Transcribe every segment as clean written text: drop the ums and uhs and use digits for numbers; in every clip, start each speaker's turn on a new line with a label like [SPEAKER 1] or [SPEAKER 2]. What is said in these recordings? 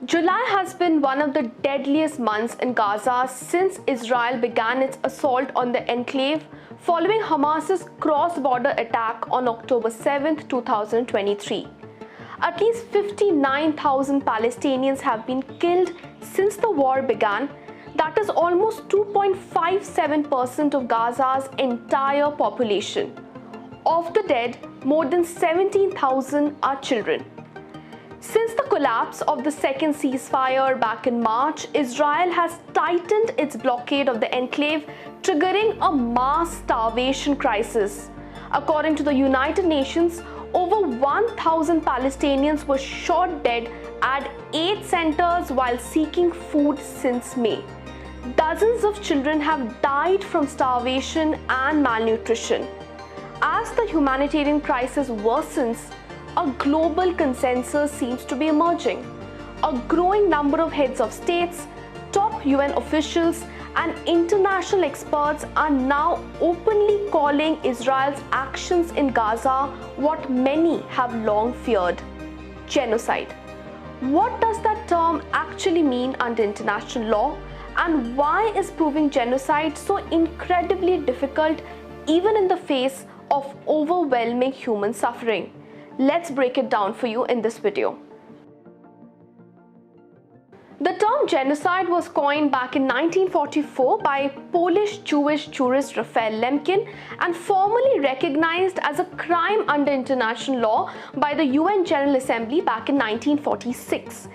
[SPEAKER 1] July has been one of the deadliest months in Gaza since Israel began its assault on the enclave following Hamas's cross-border attack on October 7, 2023. At least 59,000 Palestinians have been killed since the war began. That is almost 2.57% of Gaza's entire population. Of the dead, more than 17,000 are children. Since the collapse of the second ceasefire back in March, Israel has tightened its blockade of the enclave, triggering a mass starvation crisis. According to the United Nations, over 1,000 Palestinians were shot dead at 8 centers while seeking food since May. Dozens of children have died from starvation and malnutrition. As the humanitarian crisis worsens, a global consensus seems to be emerging. A growing number of heads of states, top UN officials, and international experts are now openly calling Israel's actions in Gaza what many have long feared: genocide. What does that term actually mean under international law? And why is proving genocide so incredibly difficult even in the face of overwhelming human suffering? Let's break it down for you in this video. The term genocide was coined back in 1944 by Polish-Jewish jurist Raphael Lemkin and formally recognized as a crime under international law by the UN General Assembly back in 1946.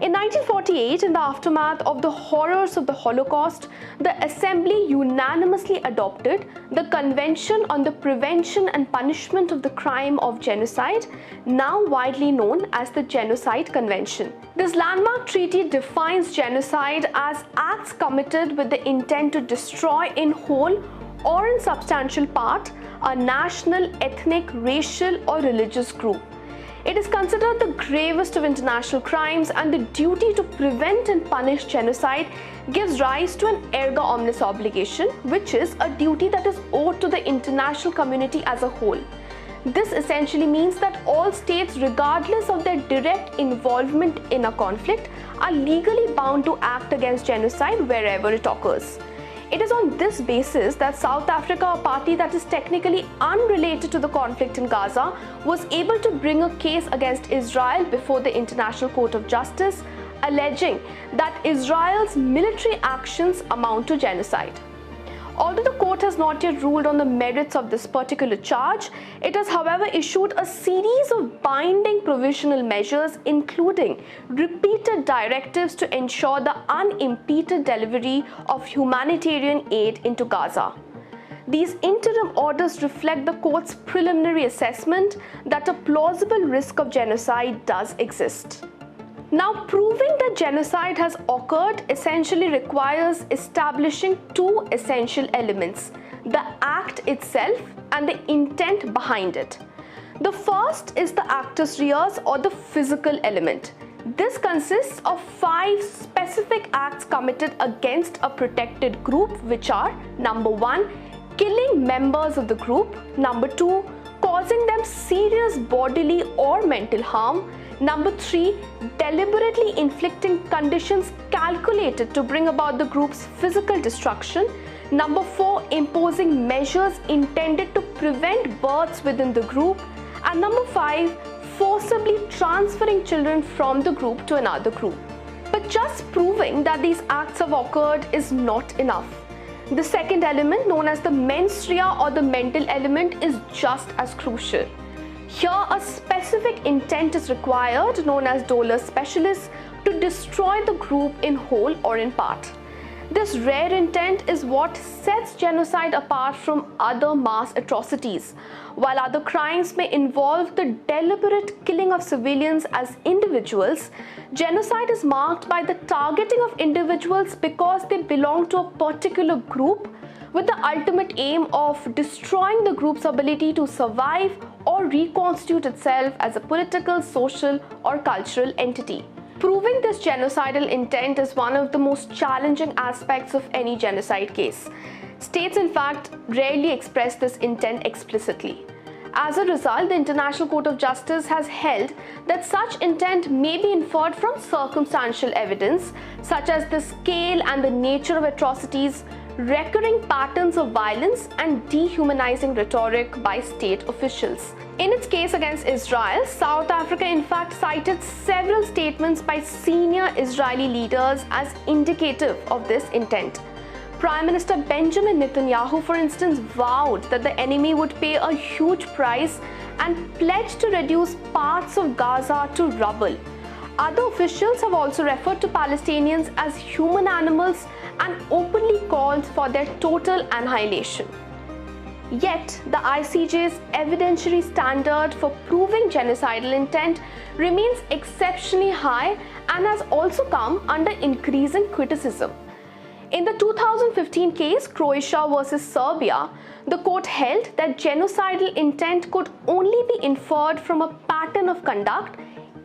[SPEAKER 1] In 1948, in the aftermath of the horrors of the Holocaust, the Assembly unanimously adopted the Convention on the Prevention and Punishment of the Crime of Genocide, now widely known as the Genocide Convention. This landmark treaty defines genocide as acts committed with the intent to destroy in whole or in substantial part a national, ethnic, racial, or religious group. It is considered the gravest of international crimes, and the duty to prevent and punish genocide gives rise to an erga omnes obligation, which is a duty that is owed to the international community as a whole. This essentially means that all states, regardless of their direct involvement in a conflict, are legally bound to act against genocide wherever it occurs. It is on this basis that South Africa, a party that is technically unrelated to the conflict in Gaza, was able to bring a case against Israel before the International Court of Justice, alleging that Israel's military actions amount to genocide. Although the court has not yet ruled on the merits of this particular charge, it has, however, issued a series of binding provisional measures, including repeated directives to ensure the unimpeded delivery of humanitarian aid into Gaza. These interim orders reflect the court's preliminary assessment that a plausible risk of genocide does exist. Now, proving that genocide has occurred essentially requires establishing two essential elements: the act itself and the intent behind it. The first is the actus reus, or the physical element. This consists of 5 specific acts committed against a protected group, which are: number 1, killing members of the group; number 2, causing them serious bodily or mental harm; number 3, deliberately inflicting conditions calculated to bring about the group's physical destruction; number 4, imposing measures intended to prevent births within the group; and number 5, forcibly transferring children from the group to another group. But just proving that these acts have occurred is not enough. The second element, known as the mens rea, or the mental element, is just as crucial. Here, a specific intent is required, known as dolus specialis, to destroy the group in whole or in part. This rare intent is what sets genocide apart from other mass atrocities. While other crimes may involve the deliberate killing of civilians as individuals, genocide is marked by the targeting of individuals because they belong to a particular group, with the ultimate aim of destroying the group's ability to survive or reconstitute itself as a political, social, or cultural entity. Proving this genocidal intent is one of the most challenging aspects of any genocide case. States, in fact, rarely express this intent explicitly. As a result, the International Court of Justice has held that such intent may be inferred from circumstantial evidence, such as the scale and the nature of atrocities, recurring patterns of violence, and dehumanizing rhetoric by state officials. In its case against Israel, South Africa in fact cited several statements by senior Israeli leaders as indicative of this intent. Prime Minister Benjamin Netanyahu, for instance, vowed that the enemy would pay a huge price and pledged to reduce parts of Gaza to rubble. Other officials have also referred to Palestinians as human animals and openly called for their total annihilation. Yet, the ICJ's evidentiary standard for proving genocidal intent remains exceptionally high and has also come under increasing criticism. In the 2015 case, Croatia versus Serbia, the court held that genocidal intent could only be inferred from a pattern of conduct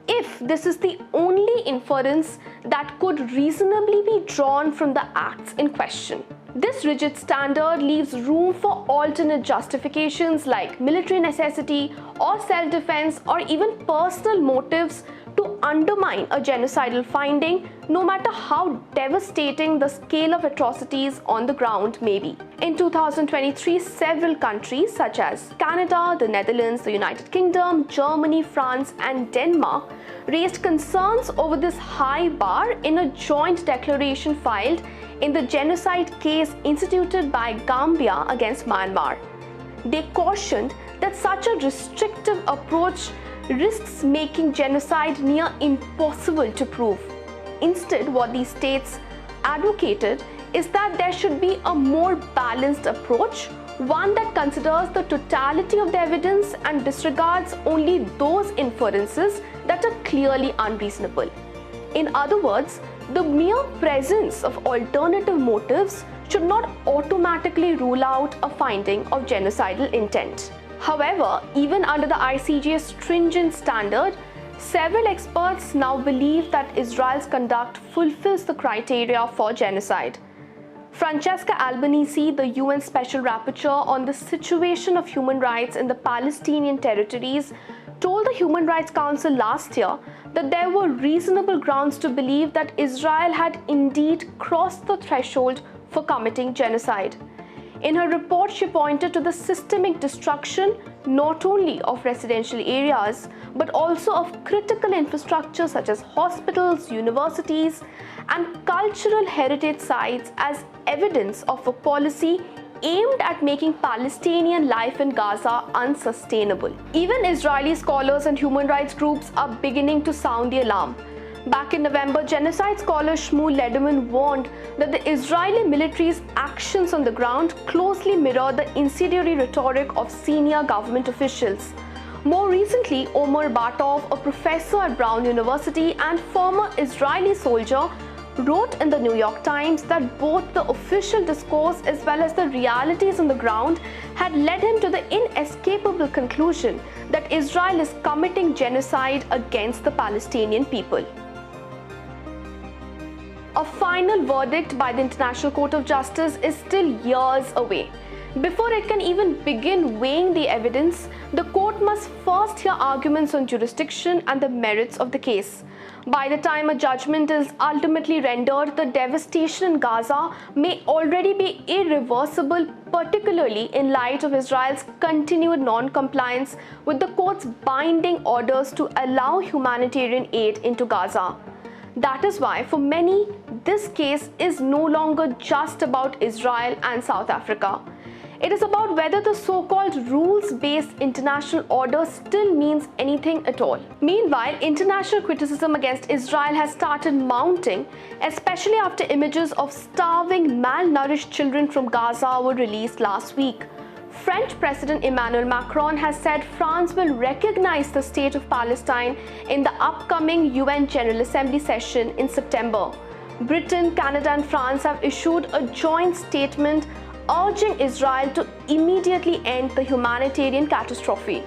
[SPEAKER 1] if this is the only inference that could reasonably be drawn from the acts in question. This rigid standard leaves room for alternate justifications like military necessity or self-defense or even personal motives to undermine a genocidal finding, no matter how devastating the scale of atrocities on the ground may be. In 2023, several countries such as Canada, the Netherlands, the United Kingdom, Germany, France, and Denmark raised concerns over this high bar in a joint declaration filed in the genocide case instituted by Gambia against Myanmar. They cautioned that such a restrictive approach risks making genocide near impossible to prove. Instead, what these states advocated is that there should be a more balanced approach, one that considers the totality of the evidence and disregards only those inferences that are clearly unreasonable. In other words, the mere presence of alternative motives should not automatically rule out a finding of genocidal intent. However, even under the ICJ's stringent standard, several experts now believe that Israel's conduct fulfills the criteria for genocide. Francesca Albanese, the UN Special Rapporteur on the situation of human rights in the Palestinian territories, told the Human Rights Council last year that there were reasonable grounds to believe that Israel had indeed crossed the threshold for committing genocide. In her report, she pointed to the systemic destruction not only of residential areas, but also of critical infrastructure such as hospitals, universities, and cultural heritage sites as evidence of a policy aimed at making Palestinian life in Gaza unsustainable. Even Israeli scholars and human rights groups are beginning to sound the alarm. Back in November, genocide scholar Shmuel Lederman warned that the Israeli military's actions on the ground closely mirror the incendiary rhetoric of senior government officials. More recently, Omer Batov, a professor at Brown University and former Israeli soldier, wrote in the New York Times that both the official discourse as well as the realities on the ground had led him to the inescapable conclusion that Israel is committing genocide against the Palestinian people. A final verdict by the International Court of Justice is still years away. Before it can even begin weighing the evidence, the court must first hear arguments on jurisdiction and the merits of the case. By the time a judgment is ultimately rendered, the devastation in Gaza may already be irreversible, particularly in light of Israel's continued non-compliance with the court's binding orders to allow humanitarian aid into Gaza. That is why, for many, this case is no longer just about Israel and South Africa. It is about whether the so-called rules-based international order still means anything at all. Meanwhile, international criticism against Israel has started mounting, especially after images of starving, malnourished children from Gaza were released last week. French President Emmanuel Macron has said France will recognize the state of Palestine in the upcoming UN General Assembly session in September. Britain, Canada, and France have issued a joint statement urging Israel to immediately end the humanitarian catastrophe.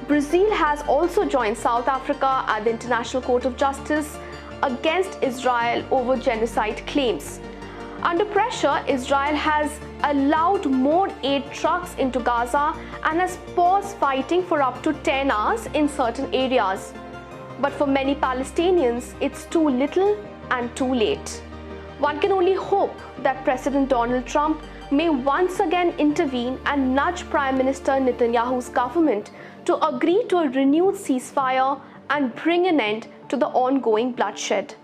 [SPEAKER 1] Brazil has also joined South Africa at the International Court of Justice against Israel over genocide claims. Under pressure, Israel has allowed more aid trucks into Gaza and has paused fighting for up to 10 hours in certain areas. But for many Palestinians, it's too little and too late. One can only hope that President Donald Trump may once again intervene and nudge Prime Minister Netanyahu's government to agree to a renewed ceasefire and bring an end to the ongoing bloodshed.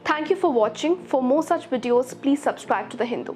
[SPEAKER 1] Thank you for watching. For more such videos, please subscribe to The Hindu.